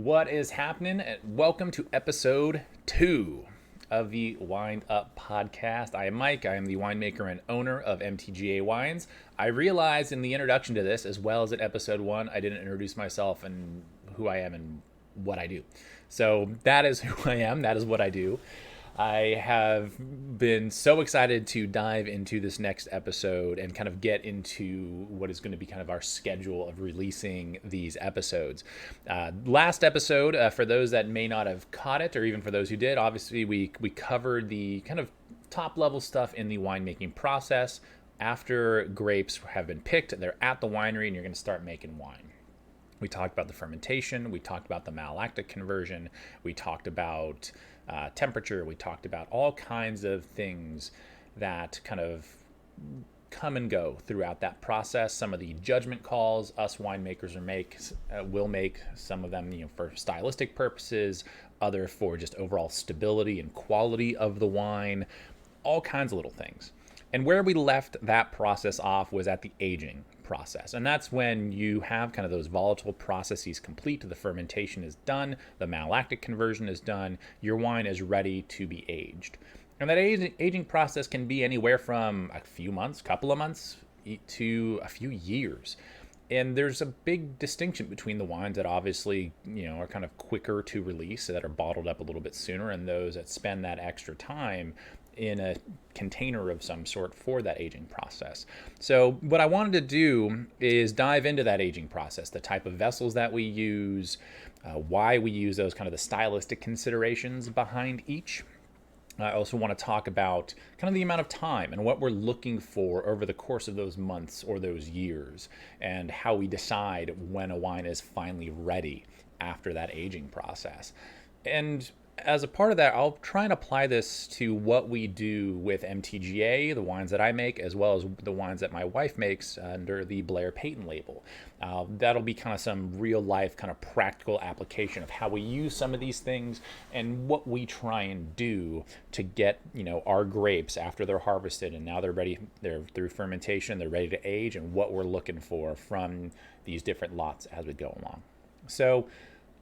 What is happening? Welcome to episode 2 of the Wind Up podcast. I am Mike. I am the winemaker and owner of MTGA Wines. I realized in the introduction to this, as well as at episode 1, I didn't introduce myself and who I am and what I do. So that is who I am. That is what I do. I have been so excited to dive into this next episode and kind of get into what is going to be kind of our schedule of releasing these episodes. Last episode, for those that may not have caught it, or even for those who did, obviously we covered the kind of top level stuff in the winemaking process. After grapes have been picked, they're at the winery and you're going to start making wine. We talked about the fermentation. We talked about the malolactic conversion. We talked about temperature. We talked about all kinds of things that kind of come and go throughout that process. Some of the judgment calls us winemakers will make. Some of them, for stylistic purposes. Other for just overall stability and quality of the wine. All kinds of little things. And where we left that process off was at the aging process. And that's when you have kind of those volatile processes complete. The fermentation is done. The malolactic conversion is done. Your wine is ready to be aged. And that aging process can be anywhere from a few months, couple of months, to a few years. And there's a big distinction between the wines that obviously, are kind of quicker to release, that are bottled up a little bit sooner, and those that spend that extra time in a container of some sort for that aging process. So what I wanted to do is dive into that aging process, the type of vessels that we use, why we use those, kind of the stylistic considerations behind each. I also want to talk about kind of the amount of time and what we're looking for over the course of those months or those years, and how we decide when a wine is finally ready after that aging process. And as a part of that, I'll try and apply this to what we do with MTGA, the wines that I make, as well as the wines that my wife makes under the Blair Payton label. That'll be kind of some real life, kind of practical application of how we use some of these things and what we try and do to get, our grapes after they're harvested and now they're ready, they're through fermentation, they're ready to age, and what we're looking for from these different lots as we go along. So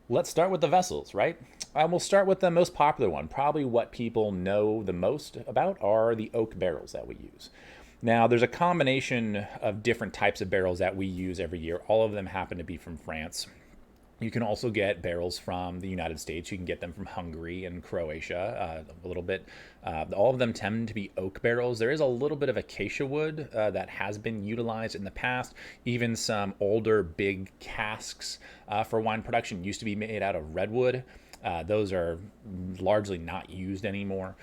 let's start with the vessels, right? We'll start with the most popular one. Probably what people know the most about are the oak barrels that we use. Now, there's a combination of different types of barrels that we use every year. All of them happen to be from France. You can also get barrels from the United States. You can get them from Hungary and Croatia a little bit. All of them tend to be oak barrels. There is a little bit of acacia wood that has been utilized in the past. Even some older big casks for wine production used to be made out of redwood. Those are largely not used anymore.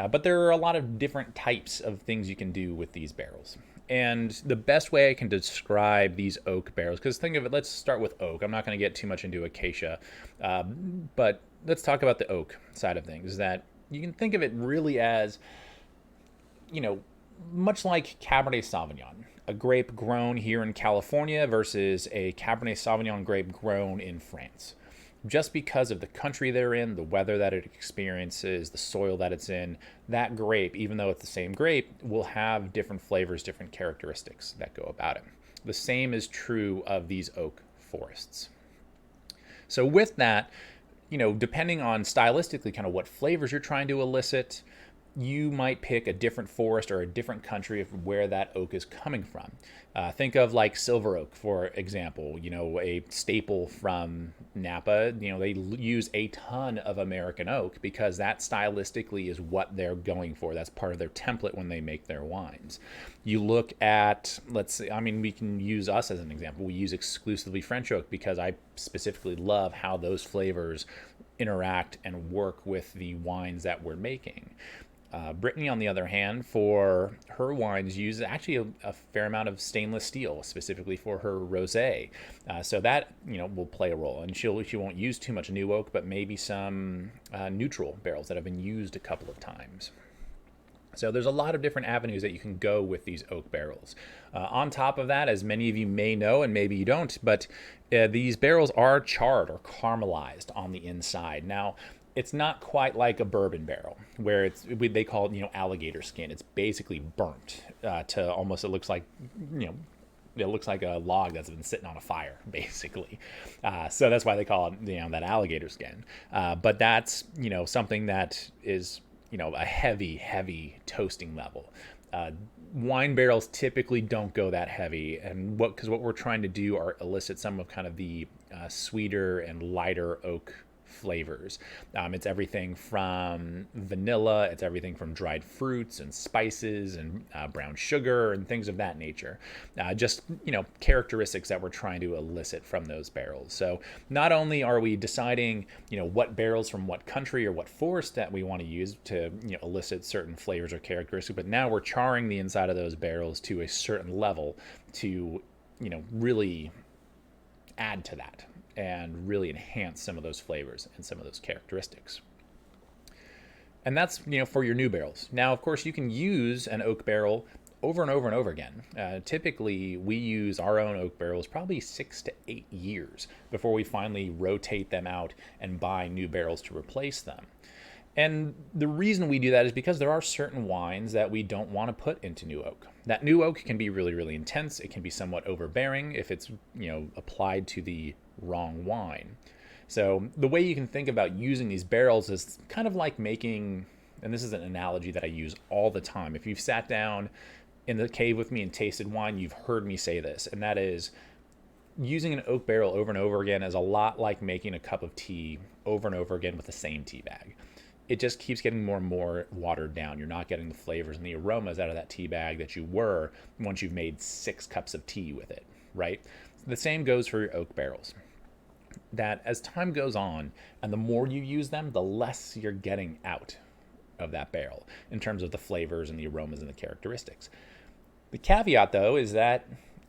But there are a lot of different types of things you can do with these barrels. And the best way I can describe these oak barrels, because think of it, let's start with oak. I'm not going to get too much into acacia, but let's talk about the oak side of things. That you can think of it really as, much like Cabernet Sauvignon, a grape grown here in California versus a Cabernet Sauvignon grape grown in France. Just because of the country they're in, the weather that it experiences, the soil that it's in, that grape, even though it's the same grape, will have different flavors, different characteristics that go about it. The same is true of these oak forests. So with that, depending on stylistically kind of what flavors you're trying to elicit, you might pick a different forest or a different country of where that oak is coming from. Think of like silver oak, for example, a staple from Napa. They use a ton of American oak because that stylistically is what they're going for. That's part of their template when they make their wines. You look at, we can use us as an example. We use exclusively French oak because I specifically love how those flavors interact and work with the wines that we're making. Brittany, on the other hand, for her wines, uses actually a fair amount of stainless steel, specifically for her rosé. So that will play a role, and she won't use too much new oak, but maybe some neutral barrels that have been used a couple of times. So there's a lot of different avenues that you can go with these oak barrels. On top of that, as many of you may know, and maybe you don't, but these barrels are charred or caramelized on the inside. Now, it's not quite like a bourbon barrel where they call it, alligator skin. It's basically burnt to almost, it looks like, It looks like a log that's been sitting on a fire, basically. So that's why they call it, that alligator skin. But that's, something that is, a heavy, heavy toasting level. Wine barrels typically don't go that heavy, and because what we're trying to do are elicit some of kind of the sweeter and lighter oak flavors. It's everything from vanilla, it's everything from dried fruits and spices and brown sugar and things of that nature. Just, characteristics that we're trying to elicit from those barrels. So not only are we deciding, what barrels from what country or what forest that we want to use to, elicit certain flavors or characteristics, but now we're charring the inside of those barrels to a certain level to, really add to that and really enhance some of those flavors and some of those characteristics. And that's, for your new barrels. Now, of course, you can use an oak barrel over and over and over again. Typically, we use our own oak barrels probably 6 to 8 years before we finally rotate them out and buy new barrels to replace them. And the reason we do that is because there are certain wines that we don't want to put into new oak. That new oak can be really, really intense. It can be somewhat overbearing if it's, applied to the wrong wine. So the way you can think about using these barrels is kind of like making, and this is an analogy that I use all the time. If you've sat down in the cave with me and tasted wine, you've heard me say this, and that is using an oak barrel over and over again is a lot like making a cup of tea over and over again with the same tea bag. It just keeps getting more and more watered down. You're not getting the flavors and the aromas out of that tea bag that you were once you've made 6 cups of tea with it, right? The same goes for your oak barrels. That as time goes on and the more you use them, the less you're getting out of that barrel in terms of the flavors and the aromas and the characteristics. The caveat, though, is that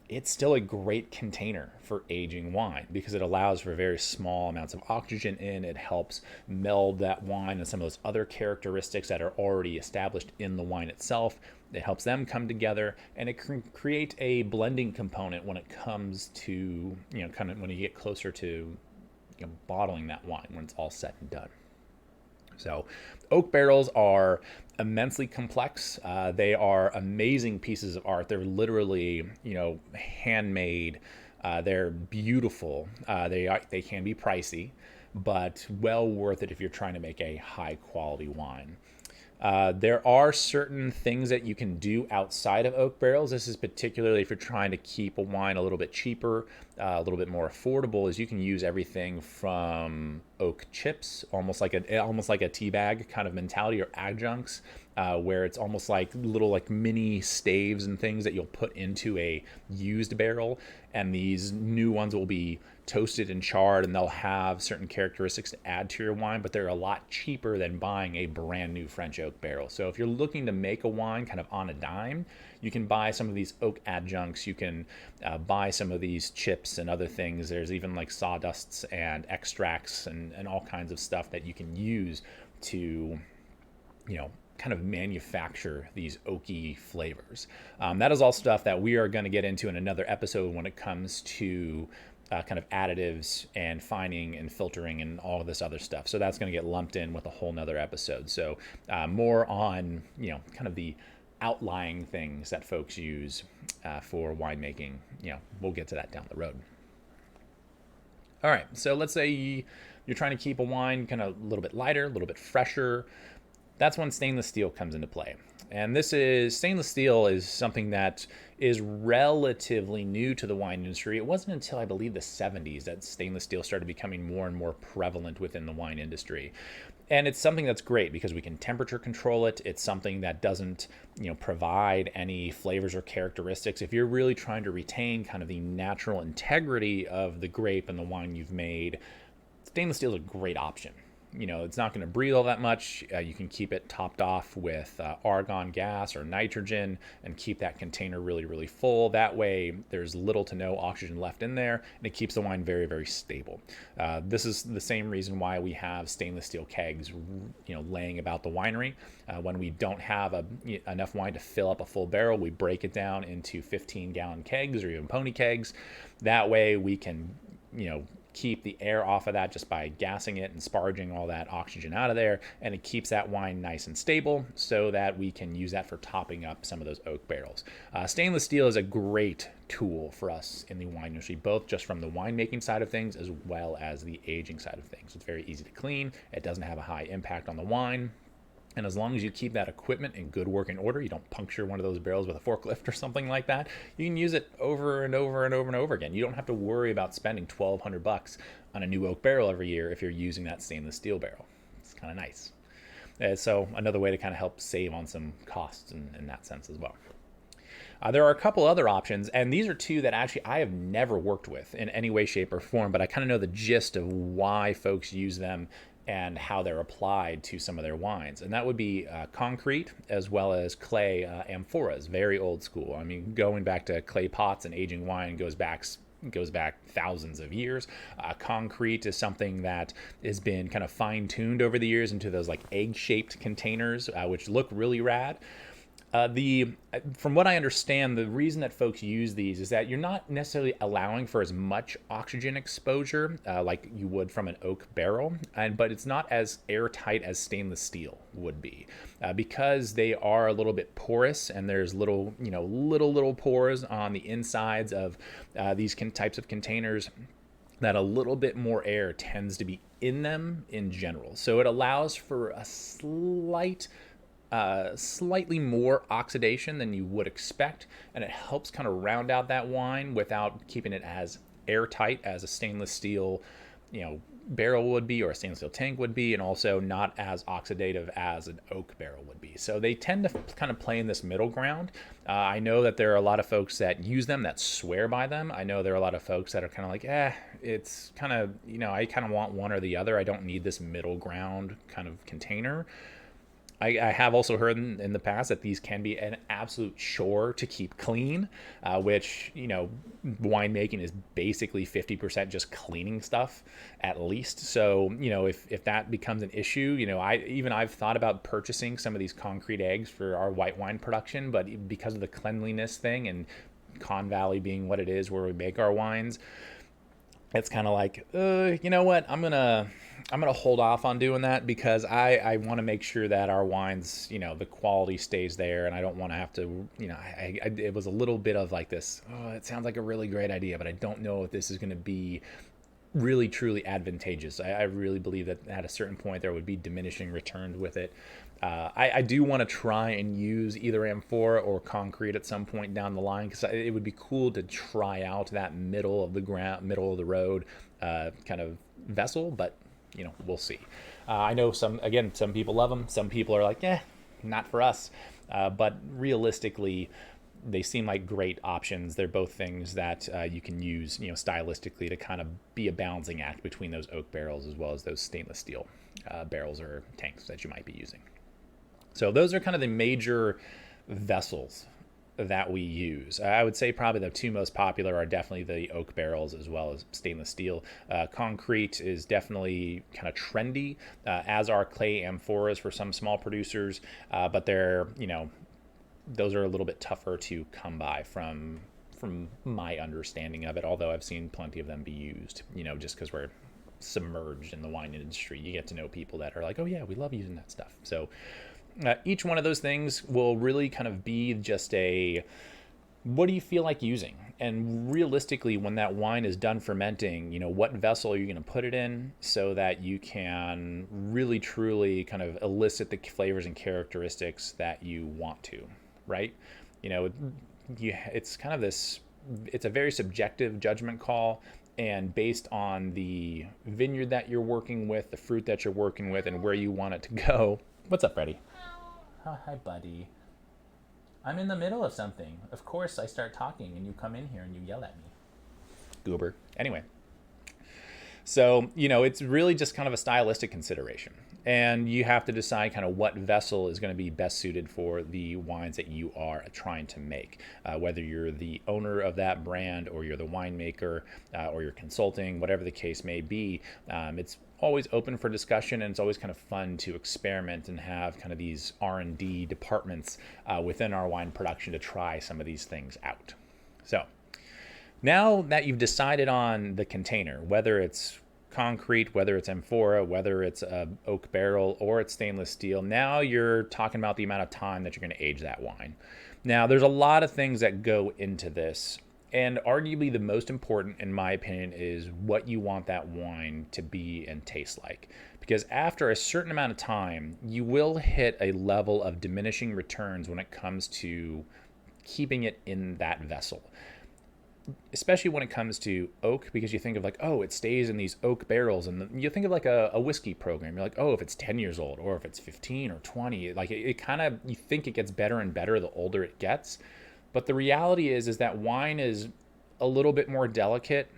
it's still a great container for aging wine because it allows for very small amounts of oxygen in. It helps meld that wine and some of those other characteristics that are already established in the wine itself. It helps them come together, and it can create a blending component when it comes to, kind of when you get closer to bottling that wine when it's all said and done. So oak barrels are immensely complex. They are amazing pieces of art. They're literally, handmade. They're beautiful. They can be pricey, but well worth it if you're trying to make a high quality wine. There are certain things that you can do outside of oak barrels. This is particularly if you're trying to keep a wine a little bit cheaper, a little bit more affordable, is you can use everything from oak chips, almost like a tea bag kind of mentality, or adjuncts, where it's almost like little mini staves and things that you'll put into a used barrel, and these new ones will be toasted and charred, and they'll have certain characteristics to add to your wine, but they're a lot cheaper than buying a brand new French oak barrel. So if you're looking to make a wine kind of on a dime, you can buy some of these oak adjuncts. You can buy some of these chips and other things. There's even like sawdusts and extracts and all kinds of stuff that you can use to, kind of manufacture these oaky flavors. That is all stuff that we are going to get into in another episode when it comes to kind of additives and fining and filtering and all of this other stuff. So that's going to get lumped in with a whole nother episode. So more on, kind of the outlying things that folks use for winemaking. We'll get to that down the road. All right, so let's say you're trying to keep a wine kind of a little bit lighter, a little bit fresher. That's when stainless steel comes into play. And stainless steel is something that is relatively new to the wine industry. It wasn't until, I believe, the 70s that stainless steel started becoming more and more prevalent within the wine industry. And it's something that's great because we can temperature control it. It's something that doesn't, provide any flavors or characteristics. If you're really trying to retain kind of the natural integrity of the grape and the wine you've made, stainless steel is a great option. It's not going to breathe all that much. You can keep it topped off with argon gas or nitrogen and keep that container really, really full. That way, there's little to no oxygen left in there, and it keeps the wine very, very stable. This is the same reason why we have stainless steel kegs, laying about the winery. When we don't have enough wine to fill up a full barrel, we break it down into 15-gallon kegs or even pony kegs. That way, we can, keep the air off of that just by gassing it and sparging all that oxygen out of there, and it keeps that wine nice and stable so that we can use that for topping up some of those oak barrels. Stainless steel is a great tool for us in the wine industry, both just from the winemaking side of things as well as the aging side of things. It's very easy to clean. It doesn't have a high impact on the wine. And as long as you keep that equipment in good working order, you don't puncture one of those barrels with a forklift or something like that, you can use it over and over and over and over again. You don't have to worry about spending $1,200 on a new oak barrel every year if you're using that stainless steel barrel. It's kind of nice. So another way to kind of help save on some costs in that sense as well. There are a couple other options, and these are two that actually I have never worked with in any way, shape, or form, but I kind of know the gist of why folks use them and how they're applied to some of their wines. And that would be concrete as well as clay amphoras, very old school. I mean, going back to clay pots and aging wine goes back thousands of years. Concrete is something that has been kind of fine-tuned over the years into those like egg-shaped containers, which look really rad. From what I understand, the reason that folks use these is that you're not necessarily allowing for as much oxygen exposure like you would from an oak barrel, but it's not as airtight as stainless steel would be because they are a little bit porous, and there's little pores on the insides of these types of containers that a little bit more air tends to be in them in general. So it allows for a slightly more oxidation than you would expect, and it helps kind of round out that wine without keeping it as airtight as a stainless steel, barrel would be, or a stainless steel tank would be, and also not as oxidative as an oak barrel would be. So they tend to kind of play in this middle ground. I know that there are a lot of folks that use them that swear by them. I know there are a lot of folks that are kind of like, it's kind of, I kind of want one or the other. I don't need this middle ground kind of container. I have also heard in the past that these can be an absolute chore to keep clean, which, winemaking is basically 50% just cleaning stuff at least. So, if that becomes an issue, I've thought about purchasing some of these concrete eggs for our white wine production, but because of the cleanliness thing and Con Valley being what it is where we make our wines, it's kind of like, you know what, I'm gonna hold off on doing that because I want to make sure that our wines, the quality stays there, and I don't want to have to, it was a little bit of like this, it sounds like a really great idea, but I don't know if this is going to be really truly advantageous. I really believe that at a certain point there would be diminishing returns with it. I do want to try and use either amphora or concrete at some point down the line, because it would be cool to try out that middle of the road kind of vessel, but we'll see. I know some people love them. Some people are like, not for us. But realistically, they seem like great options. They're both things that you can use, stylistically to kind of be a balancing act between those oak barrels as well as those stainless steel barrels or tanks that you might be using. So those are kind of the major vessels that we use. I would say probably the two most popular are definitely the oak barrels as well as stainless steel. Concrete is definitely kind of trendy, as are clay amphoras for some small producers, but they're, those are a little bit tougher to come by from my understanding of it, although I've seen plenty of them be used, just because we're submerged in the wine industry. You get to know people that are like, oh yeah, we love using that stuff. So each one of those things will really kind of be just what do you feel like using? And realistically, when that wine is done fermenting, what vessel are you going to put it in so that you can really truly kind of elicit the flavors and characteristics that you want to, right? It's kind of it's a very subjective judgment call, and based on the vineyard that you're working with, the fruit that you're working with, and where you want it to go. What's up, Freddie? Oh, hi, buddy. I'm in the middle of something. Of course, I start talking and you come in here and you yell at me. Goober. Anyway. So, it's really just kind of a stylistic consideration. And you have to decide kind of what vessel is going to be best suited for the wines that you are trying to make. Whether you're the owner of that brand, or you're the winemaker, or you're consulting, whatever the case may be, it's always open for discussion, and it's always kind of fun to experiment and have kind of these R&D departments within our wine production to try some of these things out. So Now that you've decided on the container, whether it's concrete, whether it's amphora, whether it's a oak barrel, or it's stainless steel, now you're talking about the amount of time that you're going to age that wine. Now, there's a lot of things that go into this, and arguably the most important, in my opinion, is what you want that wine to be and taste like. Because after a certain amount of time, you will hit a level of diminishing returns when it comes to keeping it in that vessel, especially when it comes to oak, because you think of like, oh, it stays in these oak barrels, and you think of like a whiskey program. You're like, oh, if it's 10 years old or if it's 15 or 20, like it kind of, you think it gets better and better the older it gets. But the reality is that wine is a little bit more delicate,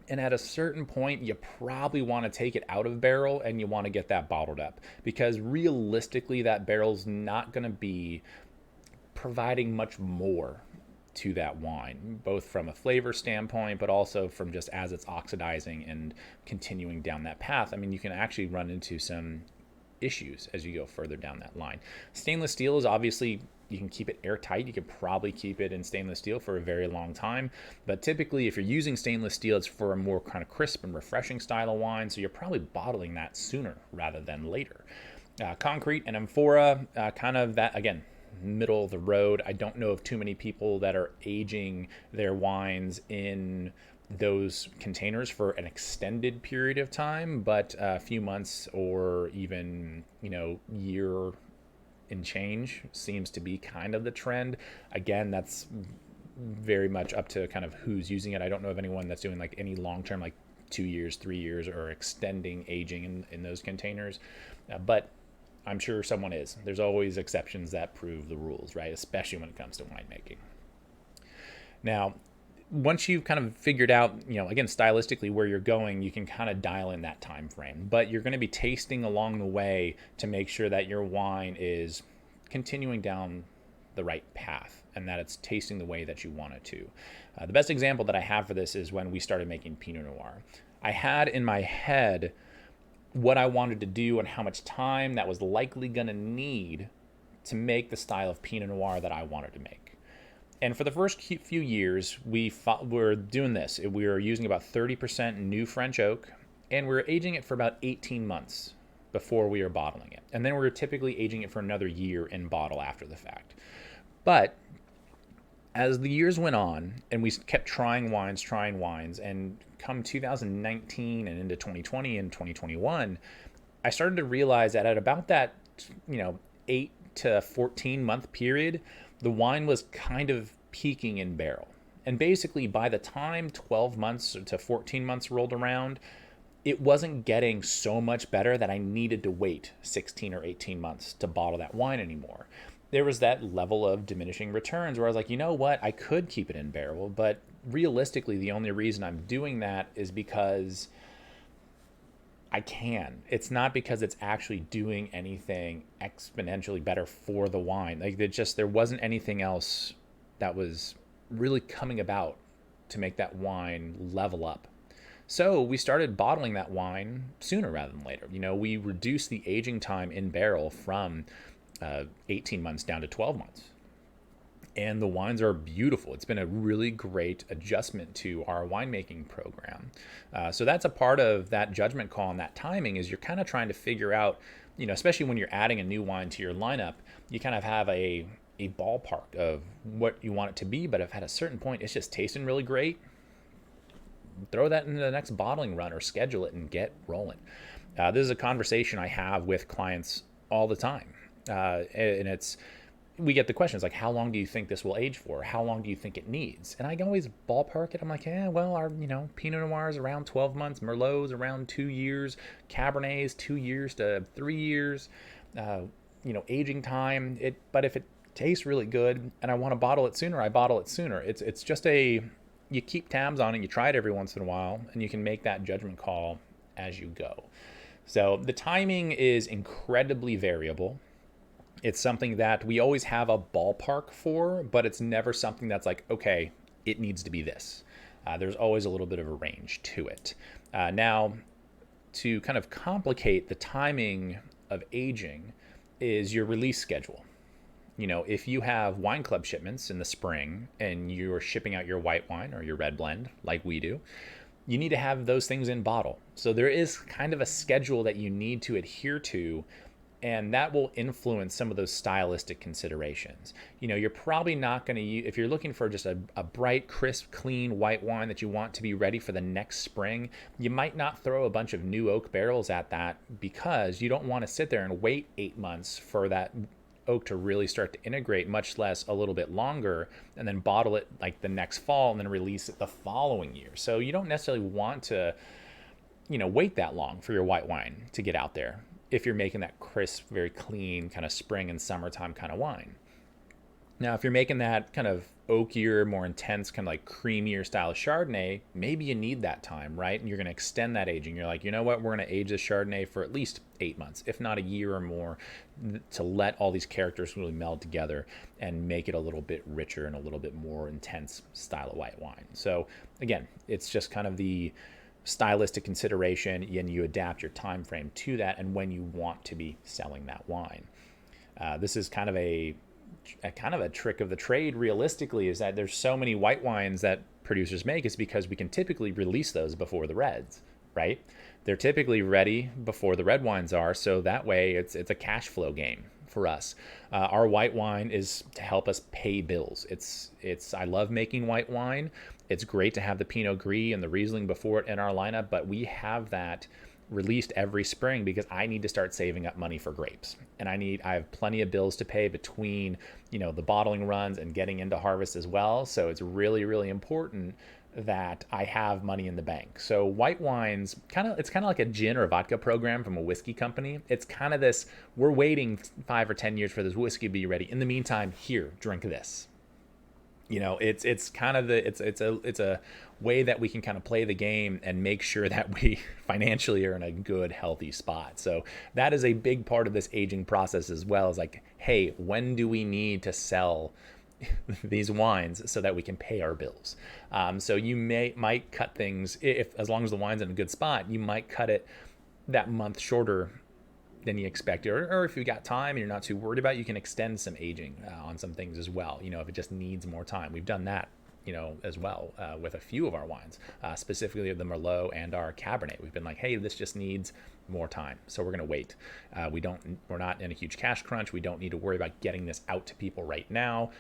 and at a certain point you probably want to take it out of barrel and you want to get that bottled up, because realistically that barrel's not going to be providing much more to that wine, both from a flavor standpoint, but also from just as it's oxidizing and continuing down that path. I mean, you can actually run into some issues as you go further down that line. Stainless steel is obviously, you can keep it airtight. You can probably keep it in stainless steel for a very long time. But typically, if you're using stainless steel, it's for a more kind of crisp and refreshing style of wine. So you're probably bottling that sooner rather than later. Concrete and amphora, kind of that, again, middle of the road. I don't know of too many people that are aging their wines in those containers for an extended period of time, but a few months or even, year and change seems to be kind of the trend. Again, that's very much up to kind of who's using it. I don't know of anyone that's doing like any long-term, like 2 years, 3 years, or extending aging in those containers. But I'm sure someone is. There's always exceptions that prove the rules, right? Especially when it comes to winemaking. Now, once you've kind of figured out, again, stylistically where you're going, you can kind of dial in that time frame. But you're going to be tasting along the way to make sure that your wine is continuing down the right path and that it's tasting the way that you want it to. The best example that I have for this is when we started making Pinot Noir. I had in my head what I wanted to do and how much time that was likely going to need to make the style of Pinot Noir that I wanted to make. And for the first few years, we were doing this. We were using about 30% new French oak, and we were aging it for about 18 months before we were bottling it. And then we were typically aging it for another year in bottle after the fact. But as the years went on and we kept trying wines, and come 2019 and into 2020 and 2021, I started to realize that at about that, 8 to 14 month period, the wine was kind of peaking in barrel. And basically by the time 12 months to 14 months rolled around, it wasn't getting so much better that I needed to wait 16 or 18 months to bottle that wine anymore. There was that level of diminishing returns where I was like, you know what, I could keep it in barrel, but realistically, the only reason I'm doing that is because I can. It's not because it's actually doing anything exponentially better for the wine. Like there wasn't anything else that was really coming about to make that wine level up. So we started bottling that wine sooner rather than later. We reduced the aging time in barrel from 18 months down to 12 months. And the wines are beautiful. It's been a really great adjustment to our winemaking program. So that's a part of that judgment call and that timing, is you're kind of trying to figure out, especially when you're adding a new wine to your lineup, you kind of have a ballpark of what you want it to be. But if at a certain point it's just tasting really great, throw that into the next bottling run or schedule it and get rolling. This is a conversation I have with clients all the time. And we get the questions like, how long do you think this will age for? How long do you think it needs? And I can always ballpark it. I'm like, our, Pinot Noir is around 12 months, Merlot's around 2 years, Cabernet's 2 years to 3 years, aging time. But if it tastes really good and I want to bottle it sooner, I bottle it sooner. It's just you keep tabs on it, you try it every once in a while, and you can make that judgment call as you go. So the timing is incredibly variable. It's something that we always have a ballpark for, but it's never something that's like, okay, it needs to be this. There's always a little bit of a range to it. Now, to kind of complicate the timing of aging is your release schedule. If you have wine club shipments in the spring and you're shipping out your white wine or your red blend like we do, you need to have those things in bottle. So there is kind of a schedule that you need to adhere to, and that will influence some of those stylistic considerations. You're probably not going to use, if you're looking for just a bright, crisp, clean white wine that you want to be ready for the next spring, you might not throw a bunch of new oak barrels at that, because you don't want to sit there and wait 8 months for that oak to really start to integrate, much less a little bit longer, and then bottle it like the next fall and then release it the following year. So you don't necessarily want to, wait that long for your white wine to get out there if you're making that crisp, very clean kind of spring and summertime kind of wine. Now, if you're making that kind of oakier, more intense, kind of like creamier style of Chardonnay, maybe you need that time, right? And you're going to extend that aging. You're like, you know what? We're going to age this Chardonnay for at least 8 months, if not a year or more, to let all these characters really meld together and make it a little bit richer and a little bit more intense style of white wine. So again, it's just kind of the stylistic consideration, and you adapt your time frame to that and when you want to be selling that wine. This is kind of a trick of the trade, realistically, is that there's so many white wines that producers make is because we can typically release those before the reds, right? They're typically ready before the red wines are, so that way it's a cash flow game for us. Our white wine is to help us pay bills. I love making white wine. It's great to have the Pinot Gris and the Riesling before it in our lineup, but we have that released every spring because I need to start saving up money for grapes, and I have plenty of bills to pay between the bottling runs and getting into harvest as well. So it's really, really important that I have money in the bank. So white wines, it's kind of like a gin or a vodka program from a whiskey company. It's kind of this, we're waiting 5 or 10 years for this whiskey to be ready. In the meantime, here, drink this. It's kind of it's a way that we can kind of play the game and make sure that we financially are in a good, healthy spot. So that is a big part of this aging process as well, is like, hey, when do we need to sell these wines so that we can pay our bills? So you might cut things, as long as the wine's in a good spot, you might cut it that month shorter than you expect, or if you got time and you're not too worried about it, you can extend some aging on some things as well, if it just needs more time. We've done that as well with a few of our wines, specifically the Merlot and our Cabernet. We've been like, hey, this just needs more time, so we're going to wait. We're not in a huge cash crunch. We don't need to worry about getting this out to people right now.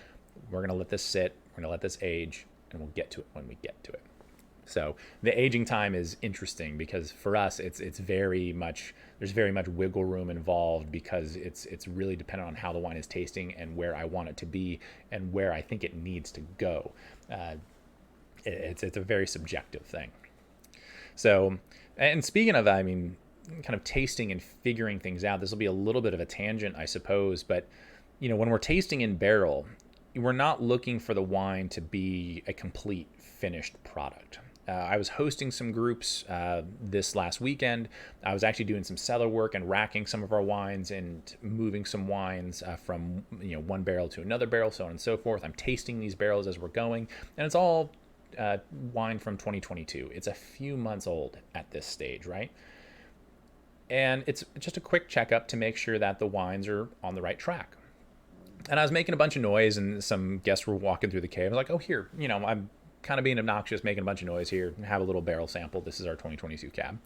We're going to let this sit, we're going to let this age, and we'll get to it when we get to it. So the aging time is interesting because for us, there's very much wiggle room involved, because it's really dependent on how the wine is tasting and where I want it to be and where I think it needs to go. It's a very subjective thing. So, and speaking of, kind of tasting and figuring things out, this will be a little bit of a tangent, I suppose, but when we're tasting in barrel, we're not looking for the wine to be a complete finished product. I was hosting some groups this last weekend. I was actually doing some cellar work and racking some of our wines and moving some wines from one barrel to another barrel, so on and so forth. I'm tasting these barrels as we're going, and it's all wine from 2022. It's a few months old at this stage, right? And it's just a quick checkup to make sure that the wines are on the right track. And I was making a bunch of noise, and some guests were walking through the cave. I was like, oh, here, I'm kind of being obnoxious, making a bunch of noise here, have a little barrel sample. This is our 2022 cab.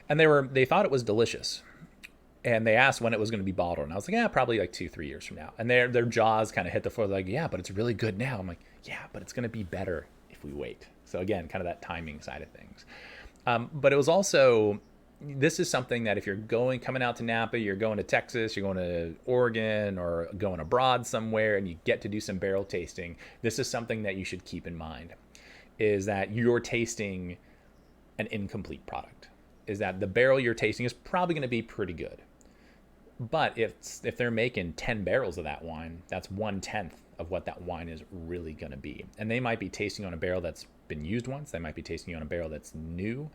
And they thought it was delicious. And they asked when it was going to be bottled. And I was like, yeah, probably like 2-3 years from now. And their jaws kind of hit the floor. They're like, yeah, but it's really good now. I'm like, yeah, but it's going to be better if we wait. So again, kind of that timing side of things. But it was also, this is something that if you're coming out to Napa, you're going to Texas, you're going to Oregon, or going abroad somewhere, and you get to do some barrel tasting, this is something that you should keep in mind, is that you're tasting an incomplete product, is that the barrel you're tasting is probably going to be pretty good. But if they're making 10 barrels of that wine, that's 1/10 of what that wine is really going to be. And they might be tasting on a barrel that's been used once. They might be tasting on a barrel that's new.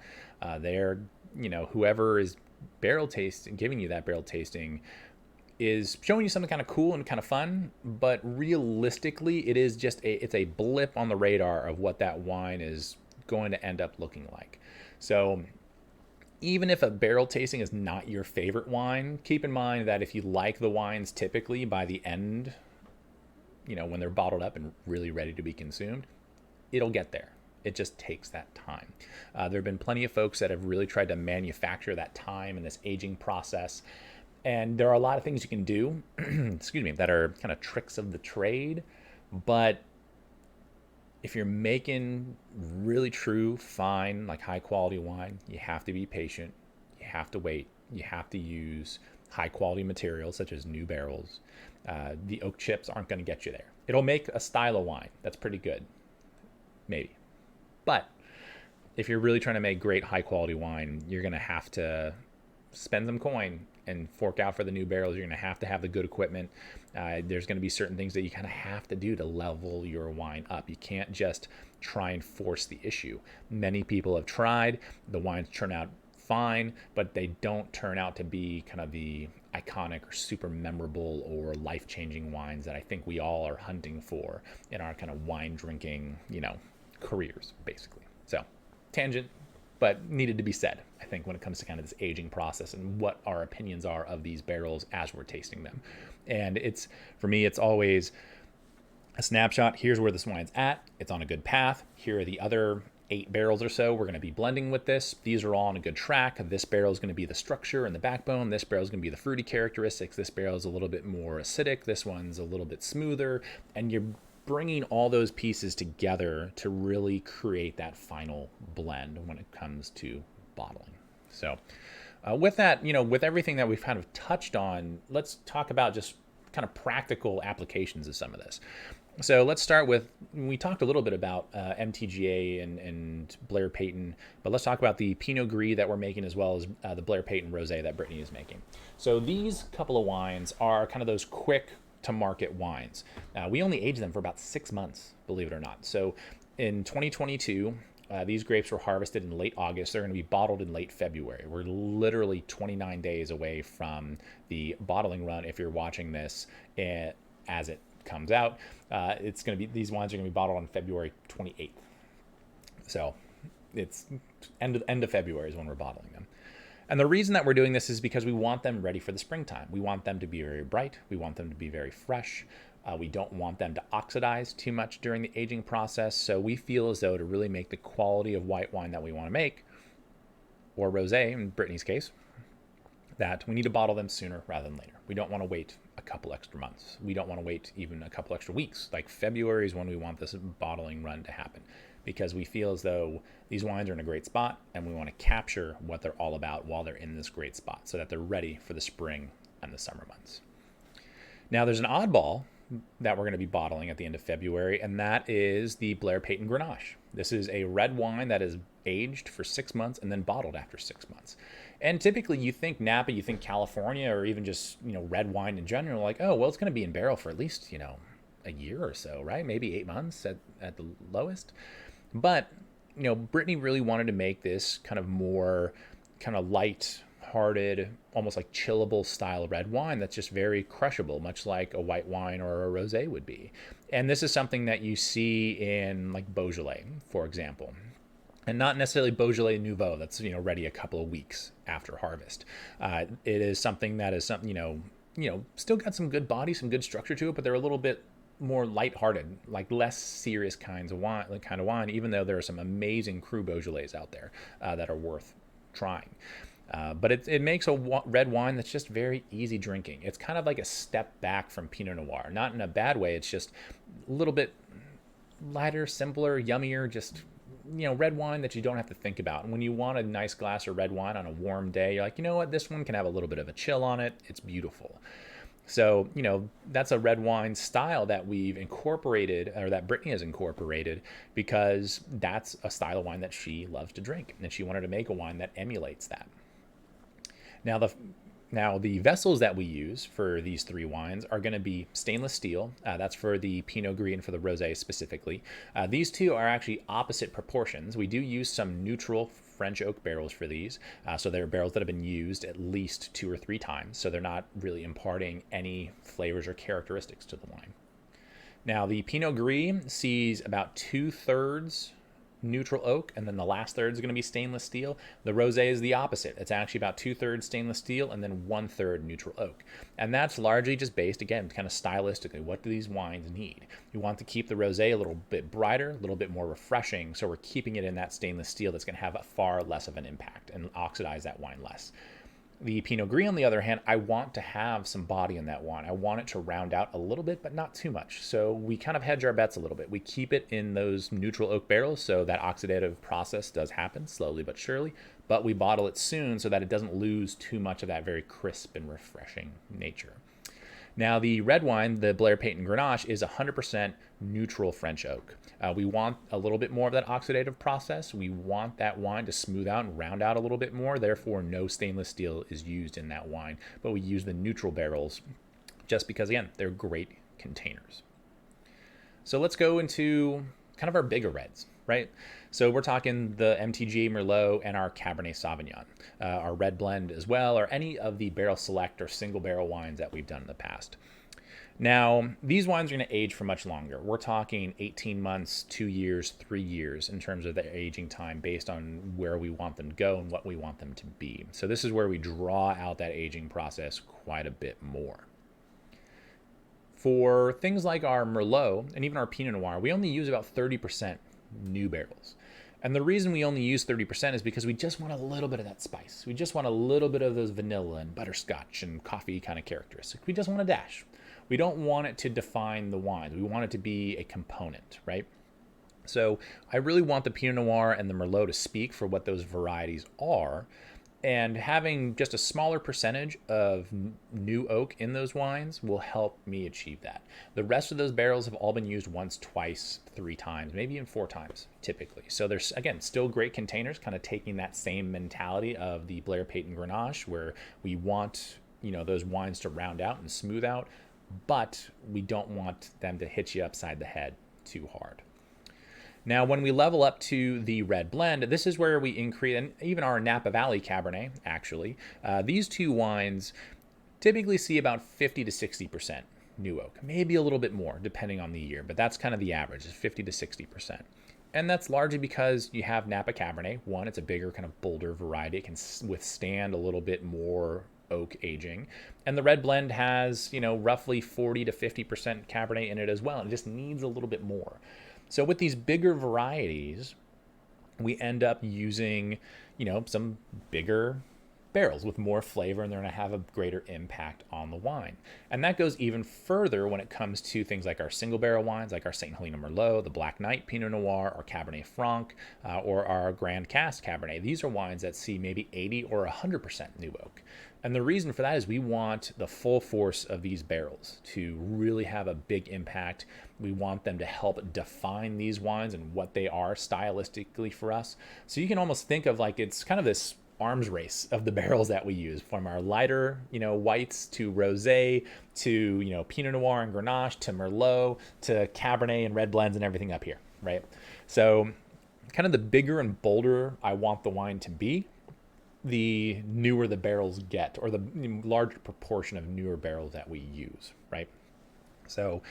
Whoever is giving you that barrel tasting is showing you something kind of cool and kind of fun, but realistically, it's a blip on the radar of what that wine is going to end up looking like. So even if a barrel tasting is not your favorite wine, keep in mind that if you like the wines typically by the end when they're bottled up and really ready to be consumed, it'll get there. It just takes that time. There have been plenty of folks that have really tried to manufacture that time in this aging process. And there are a lot of things you can do, excuse me, that are kind of tricks of the trade. But if you're making really true, fine, like high quality wine, you have to be patient. You have to wait. You have to use high quality materials such as new barrels. The oak chips aren't going to get you there. It'll make a style of wine that's pretty good, maybe. But if you're really trying to make great high quality wine, you're going to have to spend some coin and fork out for the new barrels. You're going to have the good equipment. There's going to be certain things that you kind of have to do to level your wine up. You can't just try and force the issue. Many people have tried. The wines turn out fine, but they don't turn out to be kind of the iconic or super memorable or life-changing wines that I think we all are hunting for in our kind of wine drinking, careers, basically. So, tangent, but needed to be said, I think, when it comes to kind of this aging process and what our opinions are of these barrels as we're tasting them. And for me, it's always a snapshot. Here's where this wine's at. It's on a good path. Here are the other 8 barrels or so we're going to be blending with this. These are all on a good track. This barrel is going to be the structure and the backbone. This barrel is going to be the fruity characteristics. This barrel is a little bit more acidic. This one's a little bit smoother. And you're bringing all those pieces together to really create that final blend when it comes to bottling. So with that, with everything that we've kind of touched on, let's talk about just kind of practical applications of some of this. So let's start with, we talked a little bit about MTGA and Blair Payton, but let's talk about the Pinot Gris that we're making, as well as the Blair Payton Rosé that Brittany is making. So these couple of wines are kind of those quick to market wines. We only age them for about 6 months, believe it or not. So in 2022, these grapes were harvested in late August. They're going to be bottled in late February. We're literally 29 days away from the bottling run. If you're watching this as it comes out, these wines are going to be bottled on February 28th. So it's end of February is when we're bottling them. And the reason that we're doing this is because we want them ready for the springtime. We want them to be very bright. We want them to be very fresh. We don't want them to oxidize too much during the aging process. So we feel as though to really make the quality of white wine that we want to make, or rosé in Brittany's case, that we need to bottle them sooner rather than later. We don't want to wait a couple extra months. We don't want to wait even a couple extra weeks. Like February is when we want this bottling run to happen, because we feel as though these wines are in a great spot and we want to capture what they're all about while they're in this great spot so that they're ready for the spring and the summer months. Now there's an oddball that we're going to be bottling at the end of February, and that is the Blair Payton Grenache. This is a red wine that is aged for 6 months and then bottled after 6 months. And typically you think Napa, you think California, or even just, red wine in general, like, oh, well, it's going to be in barrel for at least, a year or so, right? Maybe 8 months at the lowest. But, Brittany really wanted to make this kind of more kind of light-hearted, almost like chillable style red wine that's just very crushable, much like a white wine or a rosé would be. And this is something that you see in like Beaujolais, for example. And not necessarily Beaujolais Nouveau that's, ready a couple of weeks after harvest. It is something that is still got some good body, some good structure to it, but they're a little bit more lighthearted, like less serious kind of wine, even though there are some amazing Cru Beaujolais out there that are worth trying. But it makes a red wine that's just very easy drinking. It's kind of like a step back from Pinot Noir, not in a bad way. It's just a little bit lighter, simpler, yummier, just, red wine that you don't have to think about. And when you want a nice glass of red wine on a warm day, you're like, you know what, this one can have a little bit of a chill on it. It's beautiful. So, that's a red wine style that we've incorporated, or that Brittany has incorporated, because that's a style of wine that she loves to drink. And she wanted to make a wine that emulates that. Now the vessels that we use for these 3 wines are going to be stainless steel. That's for the Pinot Gris and for the Rosé specifically. These two are actually opposite proportions. We do use some neutral French oak barrels for these. So they're barrels that have been used at least 2 or 3 times. So they're not really imparting any flavors or characteristics to the wine. Now the Pinot Gris sees about 2/3 neutral oak, and then the last third is going to be stainless steel. The rosé is the opposite. It's actually about 2/3 stainless steel and then 1/3 neutral oak. And that's largely just based, again, kind of stylistically, what do these wines need? You want to keep the rosé a little bit brighter, a little bit more refreshing, so we're keeping it in that stainless steel that's going to have a far less of an impact and oxidize that wine less. The Pinot Gris, on the other hand, I want to have some body in that wine. I want it to round out a little bit, but not too much. So we kind of hedge our bets a little bit. We keep it in those neutral oak barrels, so that oxidative process does happen slowly but surely, but we bottle it soon so that it doesn't lose too much of that very crisp and refreshing nature. Now, the red wine, the Blair Peyton Grenache, is 100% neutral French oak. We want a little bit more of that oxidative process. We want that wine to smooth out and round out a little bit more. Therefore, no stainless steel is used in that wine. But we use the neutral barrels just because, again, they're great containers. So let's go into kind of our bigger reds, right? So we're talking the MTGA Merlot and our Cabernet Sauvignon, our red blend as well, or any of the barrel select or single barrel wines that we've done in the past. Now, these wines are going to age for much longer. We're talking 18 months, 2 years, 3 years in terms of the aging time based on where we want them to go and what we want them to be. So this is where we draw out that aging process quite a bit more. For things like our Merlot and even our Pinot Noir, we only use about 30% new barrels. And the reason we only use 30% is because we just want a little bit of that spice. We just want a little bit of those vanilla and butterscotch and coffee kind of characteristics. We just want a dash. We don't want it to define the wines. We want it to be a component, right? So I really want the Pinot Noir and the Merlot to speak for what those varieties are. And having just a smaller percentage of new oak in those wines will help me achieve that. The rest of those barrels have all been used once, twice, 3 times, maybe even 4 times typically. So there's, again, still great containers, kind of taking that same mentality of the Blair Peyton Grenache, where we want, those wines to round out and smooth out, but we don't want them to hit you upside the head too hard. Now, when we level up to the red blend, this is where we increase, and even our Napa Valley Cabernet, actually, these two wines typically see about 50 to 60% new oak, maybe a little bit more depending on the year, but that's kind of the average, is 50 to 60%. And that's largely because you have Napa Cabernet. One, it's a bigger, kind of bolder variety. It can withstand a little bit more oak aging. And the red blend has, roughly 40 to 50% Cabernet in it as well. It just needs a little bit more. So with these bigger varieties, we end up using, some bigger barrels with more flavor, and they're going to have a greater impact on the wine. And that goes even further when it comes to things like our single barrel wines, like our St. Helena Merlot, the Black Knight Pinot Noir, or Cabernet Franc, or our Grand Cask Cabernet. These are wines that see maybe 80 or 100% new oak. And the reason for that is we want the full force of these barrels to really have a big impact. We want them to help define these wines and what they are stylistically for us. So you can almost think of like it's kind of this arms race of the barrels that we use, from our lighter, whites to rosé to, Pinot Noir and Grenache to Merlot to Cabernet and red blends and everything up here, right? So kind of the bigger and bolder I want the wine to be, the newer the barrels get, or the larger proportion of newer barrels that we use, right? So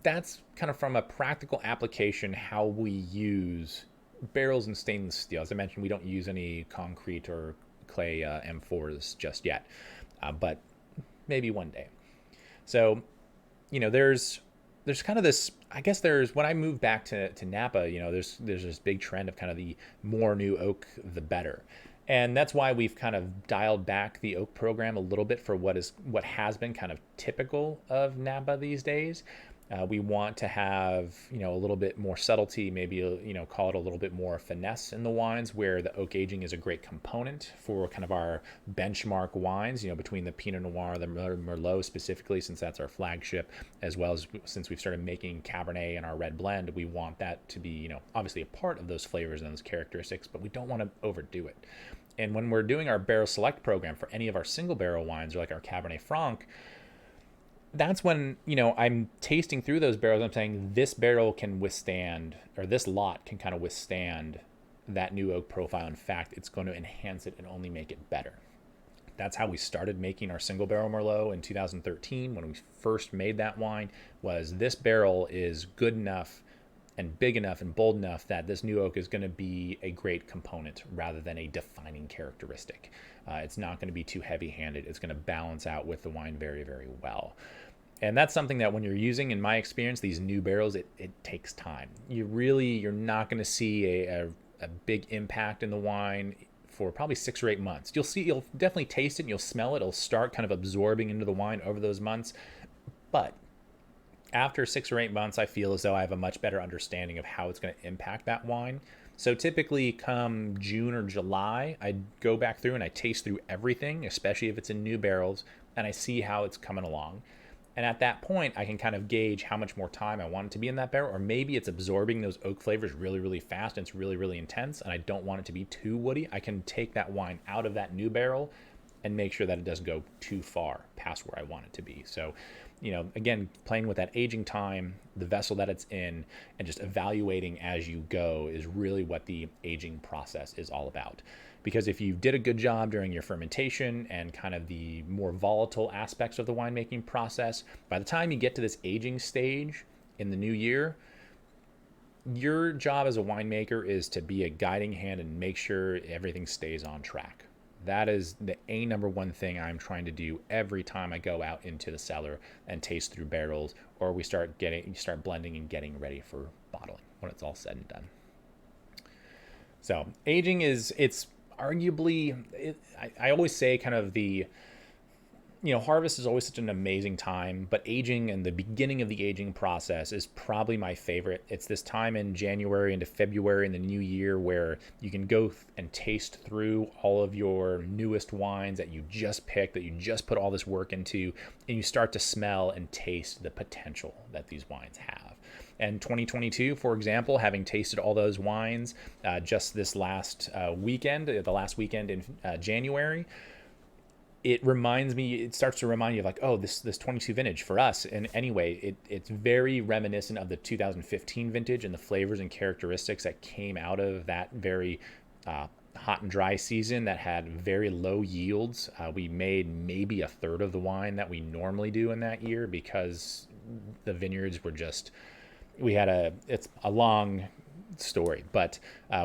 that's kind of from a practical application how we use barrels and stainless steel. As I mentioned, we don't use any concrete or clay M4s just yet, but maybe one day. So, there's kind of this, I guess when I moved back to Napa, there's this big trend of kind of the more new oak, the better. And that's why we've kind of dialed back the oak program a little bit for what has been kind of typical of Napa these days. We want to have, a little bit more subtlety, maybe, call it a little bit more finesse in the wines, where the oak aging is a great component for kind of our benchmark wines, between the Pinot Noir, the Merlot specifically, since that's our flagship, as well as since we've started making Cabernet and our red blend, we want that to be, obviously a part of those flavors and those characteristics, but we don't want to overdo it. And when we're doing our barrel select program for any of our single barrel wines, or like our Cabernet Franc, that's when, I'm tasting through those barrels. I'm saying this barrel can withstand, or this lot can kind of withstand that new oak profile. In fact, it's going to enhance it and only make it better. That's how we started making our single barrel Merlot in 2013. When we first made that wine, was this barrel is good enough and big enough and bold enough that this new oak is going to be a great component rather than a defining characteristic. It's not going to be too heavy-handed. It's going to balance out with the wine very, very well. And that's something that when you're using, in my experience, these new barrels, it takes time. You're not going to see a big impact in the wine for probably 6 or 8 months. You'll definitely taste it and you'll smell it. It'll start kind of absorbing into the wine over those months. But after 6 or 8 months, I feel as though I have a much better understanding of how it's going to impact that wine. So typically come June or July, I go back through and I taste through everything, especially if it's in new barrels, and I see how it's coming along. And at that point, I can kind of gauge how much more time I want it to be in that barrel, or maybe it's absorbing those oak flavors really, really fast and it's really, really intense, and I don't want it to be too woody. I can take that wine out of that new barrel and make sure that it doesn't go too far past where I want it to be. So, again, playing with that aging time, the vessel that it's in, and just evaluating as you go is really what the aging process is all about. Because if you did a good job during your fermentation and kind of the more volatile aspects of the winemaking process, by the time you get to this aging stage in the new year, your job as a winemaker is to be a guiding hand and make sure everything stays on track. That is the number one thing I'm trying to do every time I go out into the cellar and taste through barrels, or we start blending and getting ready for bottling when it's all said and done. So aging it's arguably, I always say kind of harvest is always such an amazing time, but aging and the beginning of the aging process is probably my favorite. It's this time in January into February in the new year where you can go and taste through all of your newest wines that you just picked, that you just put all this work into, and you start to smell and taste the potential that these wines have. And 2022, for example, having tasted all those wines just this last weekend, the last weekend in January, it starts to remind you of like, oh, this 22 vintage for us. And anyway, it's very reminiscent of the 2015 vintage and the flavors and characteristics that came out of that very hot and dry season that had very low yields. We made maybe a third of the wine that we normally do in that year because the vineyards were just... it's a long story, but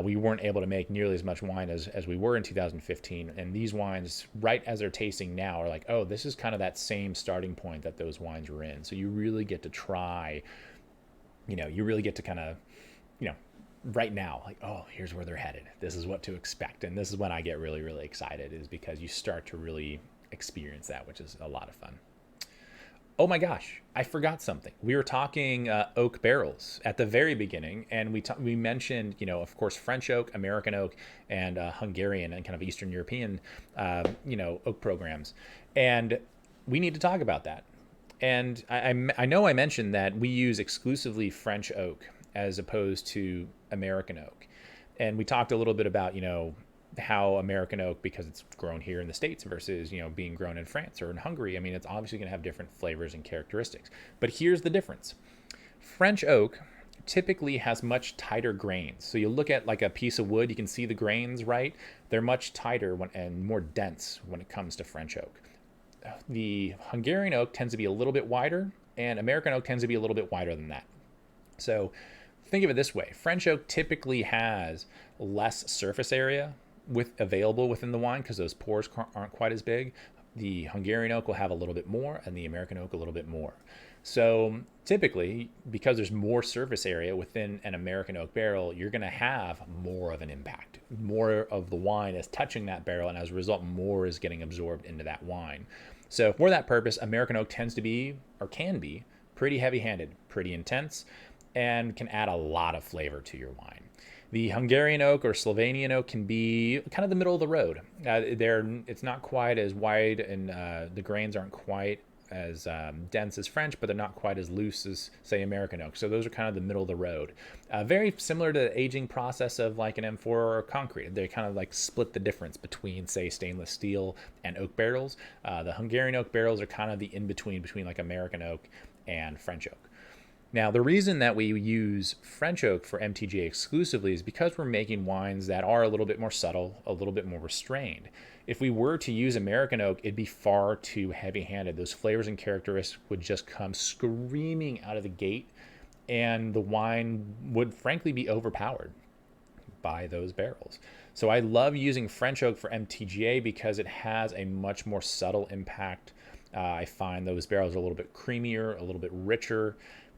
we weren't able to make nearly as much wine as we were in 2015. And these wines, right as they're tasting now, are like, oh, this is kind of that same starting point that those wines were in. So you really get to try, you really get to kind of, right now, like, oh, here's where they're headed. This is what to expect. And this is when I get really, really excited, is because you start to really experience that, which is a lot of fun. Oh my gosh, I forgot something. We were talking oak barrels at the very beginning, and we mentioned, of course, French oak, American oak, and Hungarian and kind of Eastern European, oak programs. And we need to talk about that. And I know I mentioned that we use exclusively French oak as opposed to American oak. And we talked a little bit about, how American oak, because it's grown here in the States versus, being grown in France or in Hungary, I mean, it's obviously going to have different flavors and characteristics. But here's the difference. French oak typically has much tighter grains. So you look at like a piece of wood, you can see the grains, right? They're much tighter and more dense when it comes to French oak. The Hungarian oak tends to be a little bit wider, and American oak tends to be a little bit wider than that. So think of it this way. French oak typically has less surface area available within the wine because those pores aren't quite as big. The Hungarian oak will have a little bit more, and the American oak a little bit more. So typically, because there's more surface area within an American oak barrel, you're going to have more of an impact. More of the wine is touching that barrel, and as a result, more is getting absorbed into that wine. So for that purpose, American oak tends to be, or can be, pretty heavy-handed, pretty intense, and can add a lot of flavor to your wine. The Hungarian oak or Slovenian oak can be kind of the middle of the road. It's not quite as wide, and the grains aren't quite as dense as French, but they're not quite as loose as, say, American oak. So those are kind of the middle of the road. Very similar to the aging process of like an M4 or concrete. They kind of like split the difference between, say, stainless steel and oak barrels. The Hungarian oak barrels are kind of the in-between between like American oak and French oak. Now, the reason that we use French oak for MTGA exclusively is because we're making wines that are a little bit more subtle, a little bit more restrained. If we were to use American oak, it'd be far too heavy-handed. Those flavors and characteristics would just come screaming out of the gate, and the wine would frankly be overpowered by those barrels. So I love using French oak for MTGA because it has a much more subtle impact. I find those barrels are a little bit creamier, a little bit richer,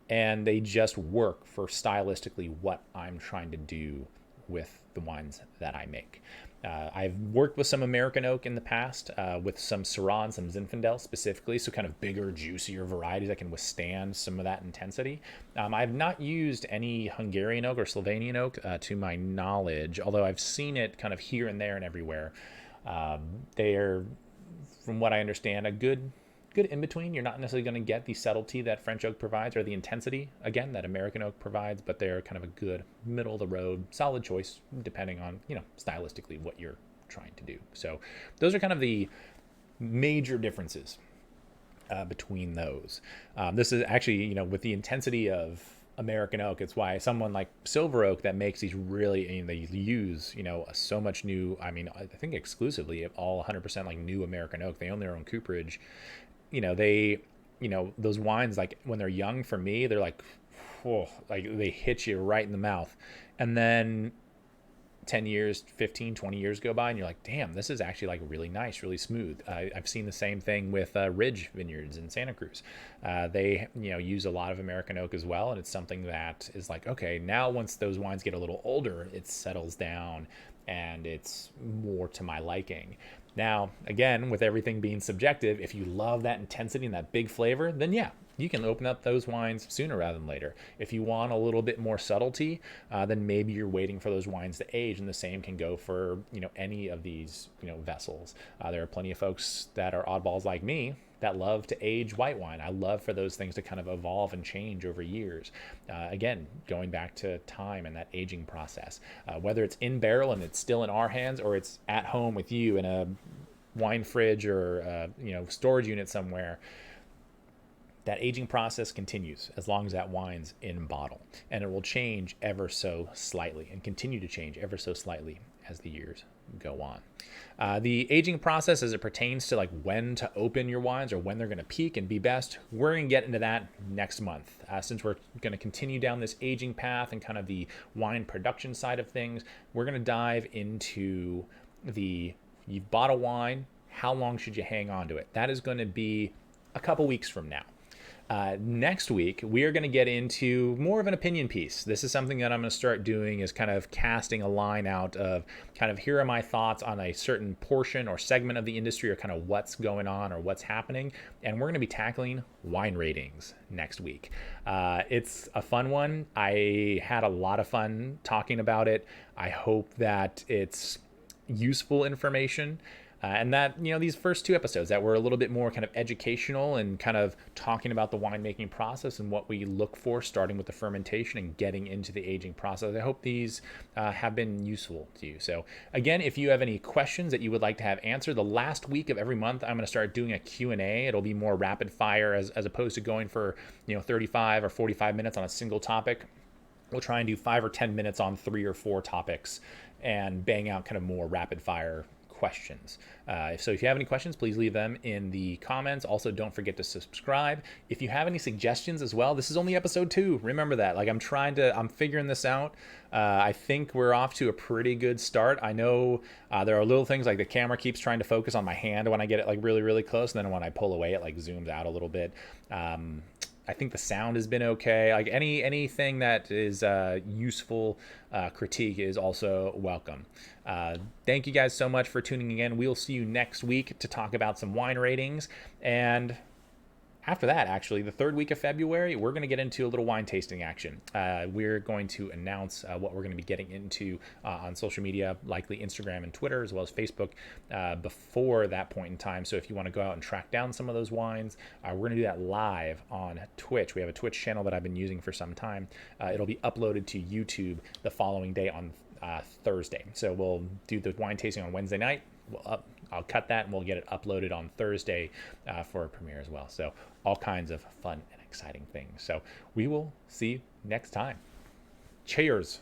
and they just work for stylistically what I'm trying to do with the wines that I make. I've worked with some American oak in the past, with some Syrah and some Zinfandel specifically, so kind of bigger, juicier varieties that can withstand some of that intensity. I've not used any Hungarian oak or Slovenian oak to my knowledge, although I've seen it kind of here and there and everywhere. They are, from what I understand, a good in between. You're not necessarily going to get the subtlety that French oak provides or the intensity, again, that American oak provides, but they're kind of a good middle of the road, solid choice, depending on, stylistically what you're trying to do. So those are kind of the major differences between those. This is actually, with the intensity of American oak, it's why someone like Silver Oak that makes these really, they use, so much new, I think exclusively all 100% like new American oak. They own their own cooperage. Those wines, like when they're young, for me, they're like, whoa, like they hit you right in the mouth. And then 10 years, 15, 20 years go by and you're like, damn, this is actually like really nice, really smooth. I've seen the same thing with Ridge Vineyards in Santa Cruz. They, use a lot of American oak as well. And it's something that is like, okay, now once those wines get a little older, it settles down and it's more to my liking. Now, again, with everything being subjective, if you love that intensity and that big flavor, then yeah, you can open up those wines sooner rather than later. If you want a little bit more subtlety, then maybe you're waiting for those wines to age, and the same can go for, any of these, vessels. There are plenty of folks that are oddballs like me that love to age white wine. I love for those things to kind of evolve and change over years. Again, going back to time and that aging process, whether it's in barrel and it's still in our hands, or it's at home with you in a wine fridge or storage unit somewhere, that aging process continues as long as that wine's in bottle, and it will change ever so slightly and continue to change ever so slightly as the years go on. The aging process as it pertains to like when to open your wines or when they're going to peak and be best, we're going to get into that next month. Since we're going to continue down this aging path and kind of the wine production side of things, we're going to dive into you've bought a wine, how long should you hang on to it? That is going to be a couple weeks from now. Next week, we are going to get into more of an opinion piece. This is something that I'm going to start doing, is kind of casting a line out of kind of, here are my thoughts on a certain portion or segment of the industry, or kind of what's going on or what's happening. And we're going to be tackling wine ratings next week. It's a fun one. I had a lot of fun talking about it. I hope that it's useful information. And that, these first two episodes that were a little bit more kind of educational and kind of talking about the winemaking process and what we look for, starting with the fermentation and getting into the aging process. I hope these have been useful to you. So again, if you have any questions that you would like to have answered, the last week of every month, I'm going to start doing a Q&A. It'll be more rapid fire as opposed to going for, 35 or 45 minutes on a single topic. We'll try and do 5 or 10 minutes on 3 or 4 topics and bang out kind of more rapid fire questions. So if you have any questions, please leave them in the comments. Also, don't forget to subscribe. If you have any suggestions as well, this is only episode 2. Remember that. Like, I'm figuring this out. I think we're off to a pretty good start. I know there are little things like the camera keeps trying to focus on my hand when I get it like really, really close. And then when I pull away, it like zooms out a little bit. I think the sound has been okay. Like anything that is useful critique is also welcome. Thank you guys so much for tuning in. We'll see you next week to talk about some wine ratings. And after that, actually, the third week of February, we're going to get into a little wine tasting action. We're going to announce what we're going to be getting into on social media, likely Instagram and Twitter, as well as Facebook, before that point in time. So if you want to go out and track down some of those wines, we're going to do that live on Twitch. We have a Twitch channel that I've been using for some time. It'll be uploaded to YouTube the following day on Thursday. So we'll do the wine tasting on Wednesday night. I'll cut that and we'll get it uploaded on Thursday for a premiere as well. So all kinds of fun and exciting things. So we will see you next time. Cheers.